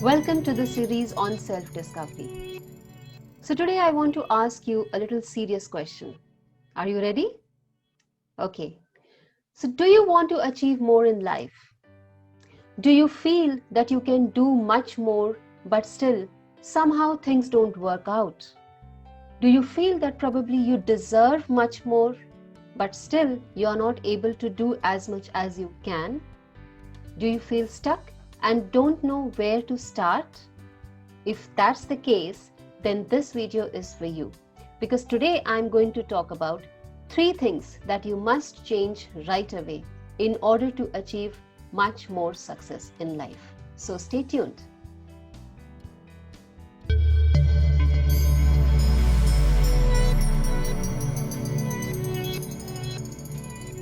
Welcome to the series on self-discovery. So today I want to ask you a little serious question. Are you ready? Okay. So do you want to achieve more in life? Do you feel that you can do much more but still somehow things don't work out? Do you feel that probably you deserve much more but still you are not able to do as much as you can? Do you feel stuck and don't know where to start? If that's the case, then this video is for you. Because today I'm going to talk about 3 things that you must change right away in order to achieve much more success in life. So stay tuned.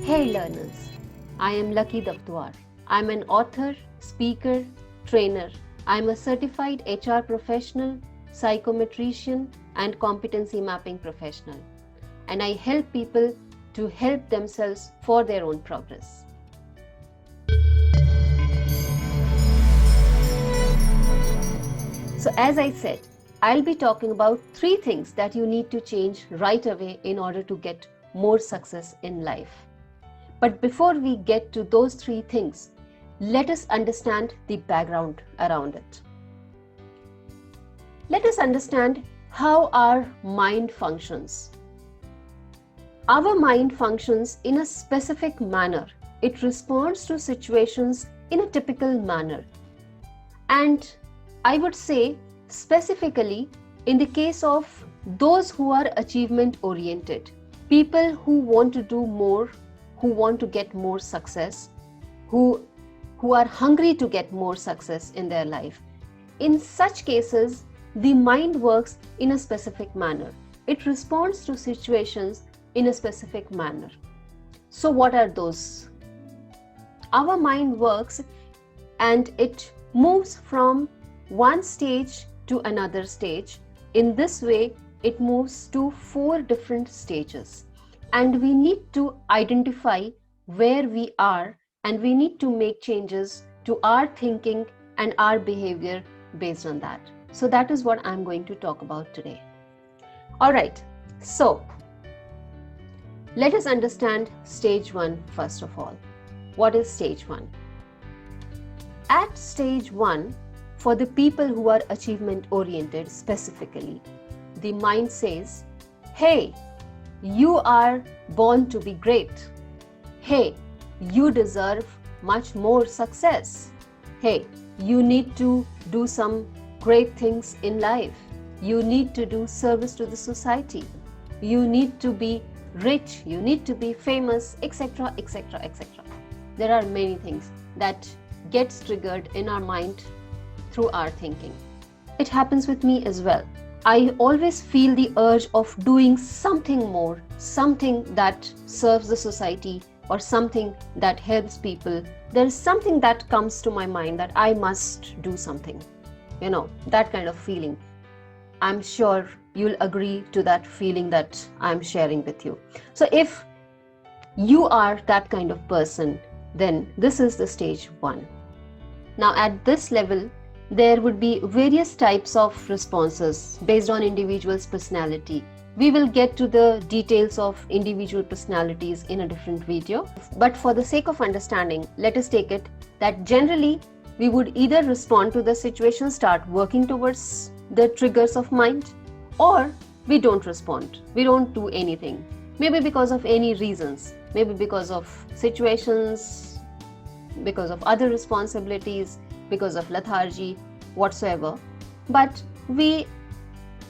Hey learners, I am Lucky Daftwar. I'm an author, speaker, trainer. I'm a certified HR professional, psychometrician, and competency mapping professional. And I help people to help themselves for their own progress. So as I said, I'll be talking about 3 things that you need to change right away in order to get more success in life. But before we get to those 3 things, let us understand the background around it. Let us understand how our mind functions. Our mind functions in a specific manner. It responds to situations in a typical manner. And I would say specifically in the case of those who are achievement oriented, people who want to do more, who want to get more success, who are hungry to get more success in their life. In such cases, the mind works in a specific manner. It responds to situations in a specific manner. So what are those? Our mind works and it moves from one stage to another stage. In this way, it moves to 4 different stages. And we need to identify where we are and we need to make changes to our thinking and our behavior based on that. So that is what I'm going to talk about today. Alright, so let us understand stage 1 first of all. What is stage 1? At stage 1, for the people who are achievement oriented specifically, the mind says, hey, you are born to be great. Hey, you deserve much more success. Hey, you need to do some great things in life. You need to do service to the society. You need to be rich. You need to be famous, etc., etc., etc. There are many things that gets triggered in our mind through our thinking. It happens with me as well. I always feel the urge of doing something more, something that serves the society or something that helps people. There is something that comes to my mind that I must do something. You know, that kind of feeling. I'm sure you'll agree to that feeling that I'm sharing with you. So if you are that kind of person, then this is the stage 1. Now at this level, there would be various types of responses based on individual's personality. We will get to the details of individual personalities in a different video. But for the sake of understanding, let us take it that generally we would either respond to the situation, start working towards the triggers of mind, or we don't respond. We don't do anything. Maybe because of any reasons. Maybe because of situations, because of other responsibilities, because of lethargy, whatsoever. But we,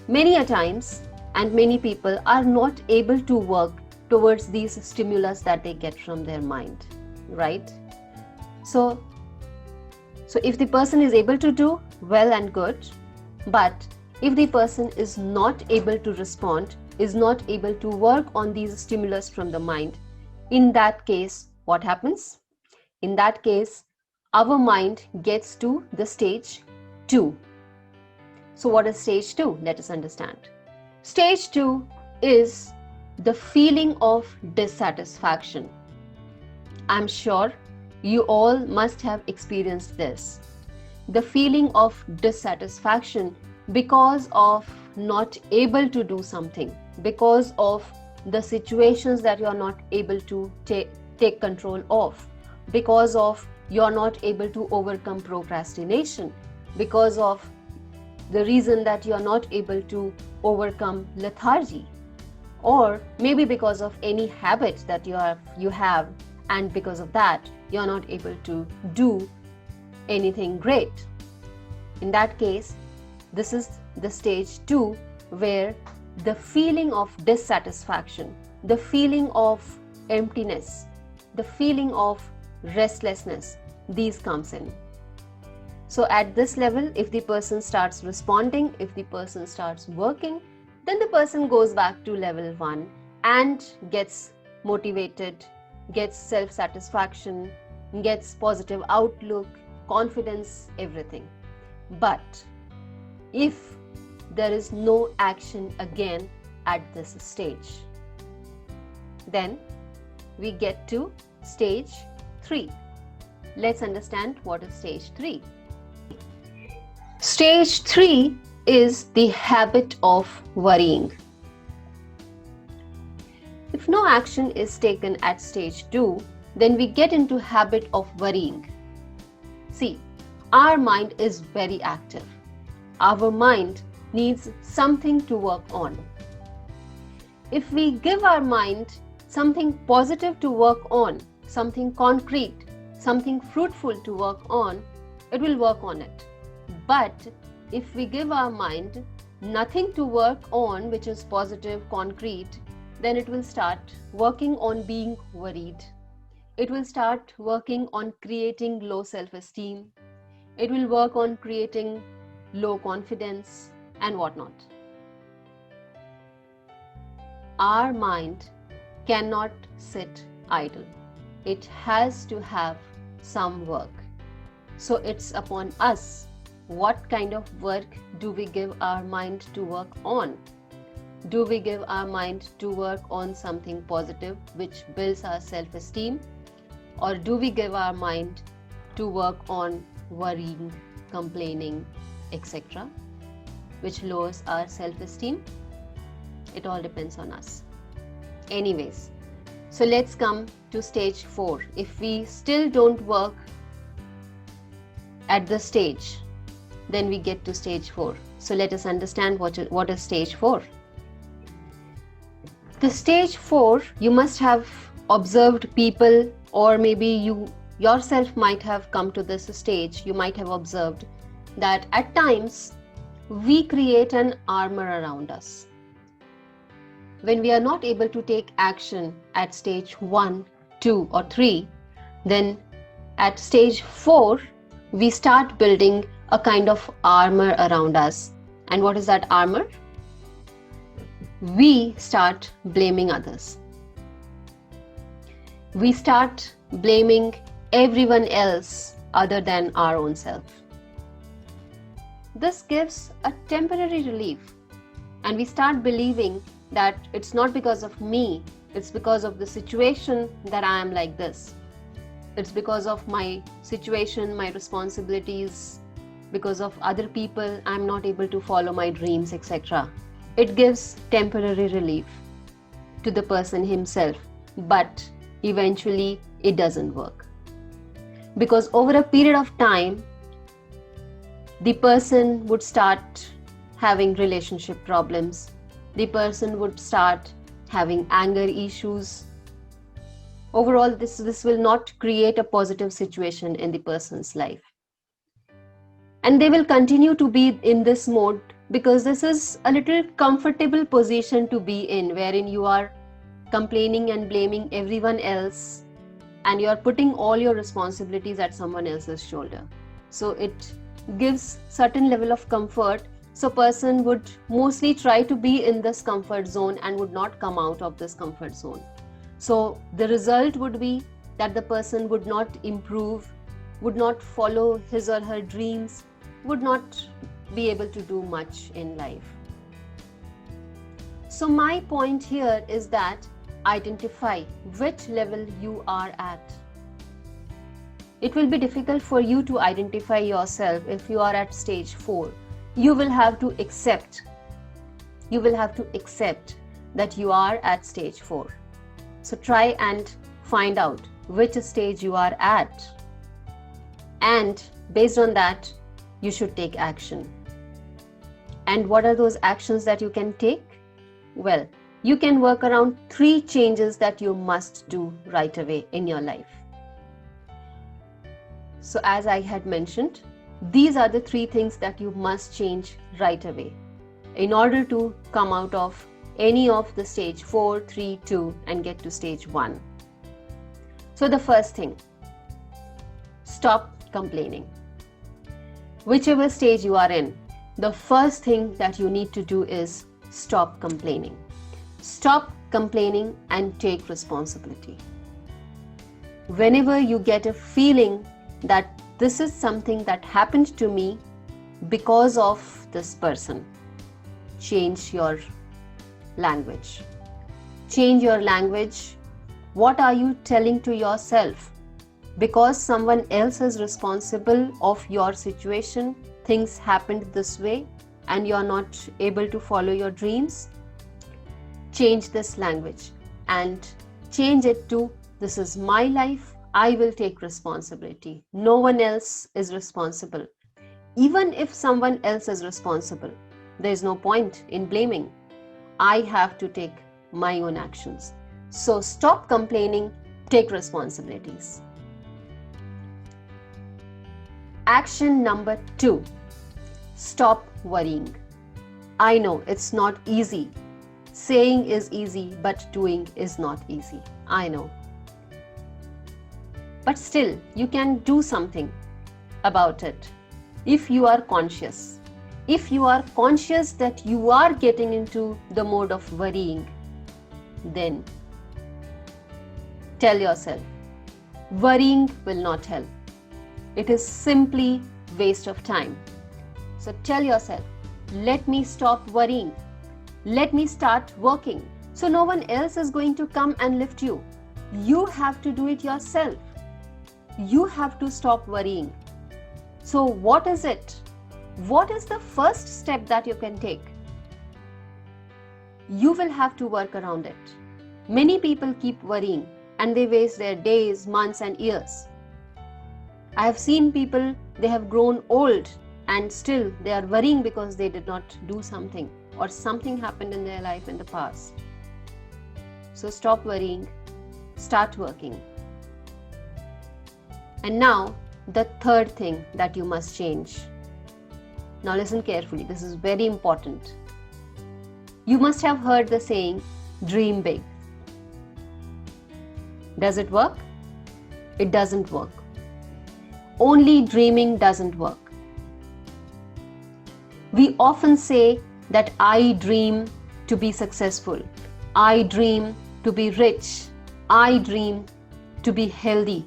many a times, and many people are not able to work towards these stimulus that they get from their mind, right? So if the person is able to do, well and good. But if the person is not able to respond, is not able to work on these stimulus from the mind, in that case, what happens? In that case, our mind gets to the stage 2. So what is stage 2? Let us understand. Stage 2 is the feeling of dissatisfaction. I'm sure you all must have experienced this. the feeling of dissatisfaction because of not able to do something, because of the situations that you are not able to take control of, because of you're not able to overcome procrastination, because of the reason that you're not able to overcome lethargy, or maybe because of any habit that you have, and because of that you're not able to do anything great. In that case, this is the stage 2, where the feeling of dissatisfaction, the feeling of emptiness, the feeling of restlessness, these comes in. So at this level, if the person starts responding, if the person starts working, then the person goes back to level 1 and gets motivated, gets self-satisfaction, gets positive outlook, confidence, everything. But if there is no action again at this stage, then we get to stage 3. Let's understand what is stage 3. Stage 3 is the habit of worrying. If no action is taken at stage 2, then we get into habit of worrying. See, our mind is very active. Our mind needs something to work on. If we give our mind something positive to work on, something concrete, something fruitful to work on, it will work on it. But if we give our mind nothing to work on, which is positive, concrete, then it will start working on being worried. It will start working on creating low self-esteem. It will work on creating low confidence and whatnot. Our mind cannot sit idle. It has to have some work. So it's upon us. What kind of work do we give our mind to work on? Do we give our mind to work on something positive which builds our self-esteem? Or do we give our mind to work on worrying, complaining, etc., which lowers our self-esteem? It all depends on us. Anyways, so let's come to stage 4. If we still don't work at this stage, then we get to stage 4. So let us understand what is stage 4. The stage 4, you must have observed people, or maybe you yourself might have come to this stage. You might have observed that at times we create an armor around us. When we are not able to take action at stage 1, 2 or 3, then at stage 4, we start building a kind of armor around us. And what is that armor? We start blaming others. We start blaming everyone else other than our own self. This gives a temporary relief, and we start believing that it's not because of me, it's because of the situation that I am like this. It's because of my situation, my responsibilities, because of other people, I'm not able to follow my dreams, etc. It gives temporary relief to the person himself, but eventually it doesn't work. Because over a period of time, the person would start having relationship problems. The person would start having anger issues. Overall, this will not create a positive situation in the person's life. And they will continue to be in this mode because this is a little comfortable position to be in, wherein you are complaining and blaming everyone else and you are putting all your responsibilities at someone else's shoulder. So it gives certain level of comfort. So person would mostly try to be in this comfort zone and would not come out of this comfort zone. So the result would be that the person would not improve, would not follow his or her dreams, would not be able to do much in life. So my point here is that identify which level you are at. it will be difficult for you to identify yourself if you are at stage 4. You will have to accept that you are at stage 4. So try and find out which stage you are at, and based on that you should take action. And what are those actions that you can take? Well, you can work around 3 changes that you must do right away in your life. So as I had mentioned, these are the 3 things that you must change right away in order to come out of any of the stage 4, 3, 2 and get to stage 1. So the first thing, stop complaining. Whichever stage you are in, the first thing that you need to do is stop complaining. Stop complaining and take responsibility. Whenever you get a feeling that this is something that happened to me because of this person, change your language. Change your language. What are you telling to yourself? Because someone else is responsible of your situation, things happened this way and you are not able to follow your dreams? Change this language and change it to, this is my life, I will take responsibility. No one else is responsible. Even if someone else is responsible, there is no point in blaming. I have to take my own actions. So stop complaining, take responsibilities. Action number 2, stop worrying. I know it's not easy. Saying is easy, but doing is not easy. I know. But still, you can do something about it if you are conscious. If you are conscious that you are getting into the mode of worrying, then tell yourself, worrying will not help. It is simply waste of time. So tell yourself, let me stop worrying. Let me start working. So no one else is going to come and lift you. You have to do it yourself. You have to stop worrying. So what is it? What is the first step that you can take? You will have to work around it. Many people keep worrying and they waste their days, months and years. I have seen people, they have grown old and still they are worrying because they did not do something or something happened in their life in the past. So stop worrying, start working. And now the third thing that you must change. Now listen carefully, this is very important. You must have heard the saying, dream big. Does it work? It doesn't work. Only dreaming doesn't work. We often say that I dream to be successful. I dream to be rich. I dream to be healthy.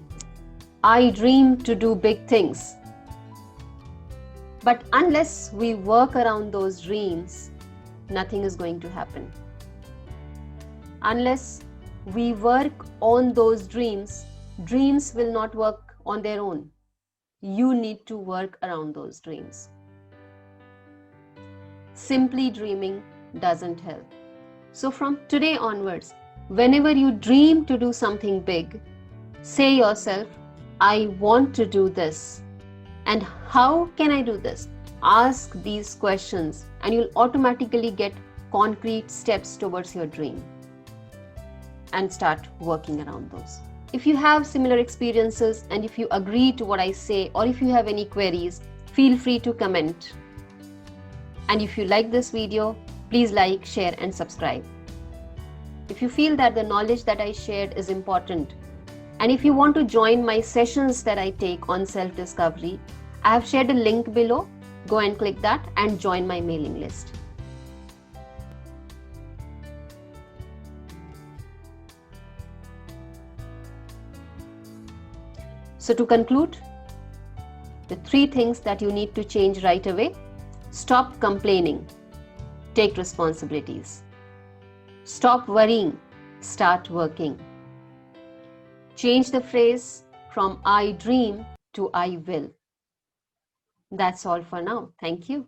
I dream to do big things. But unless we work around those dreams, nothing is going to happen. Unless we work on those dreams, dreams will not work on their own. You need to work around those dreams. Simply dreaming doesn't help. So from today onwards, whenever you dream to do something big, say yourself, I want to do this. And how can I do this? Ask these questions and you'll automatically get concrete steps towards your dream and start working around those. If you have similar experiences and if you agree to what I say or if you have any queries, feel free to comment. And if you like this video, please like, share and subscribe. If you feel that the knowledge that I shared is important, and if you want to join my sessions that I take on self-discovery, I have shared a link below. Go and click that and join my mailing list. So to conclude, the 3 things that you need to change right away: stop complaining, take responsibilities. Stop worrying, start working. Change the phrase from I dream to I will. That's all for now. Thank you.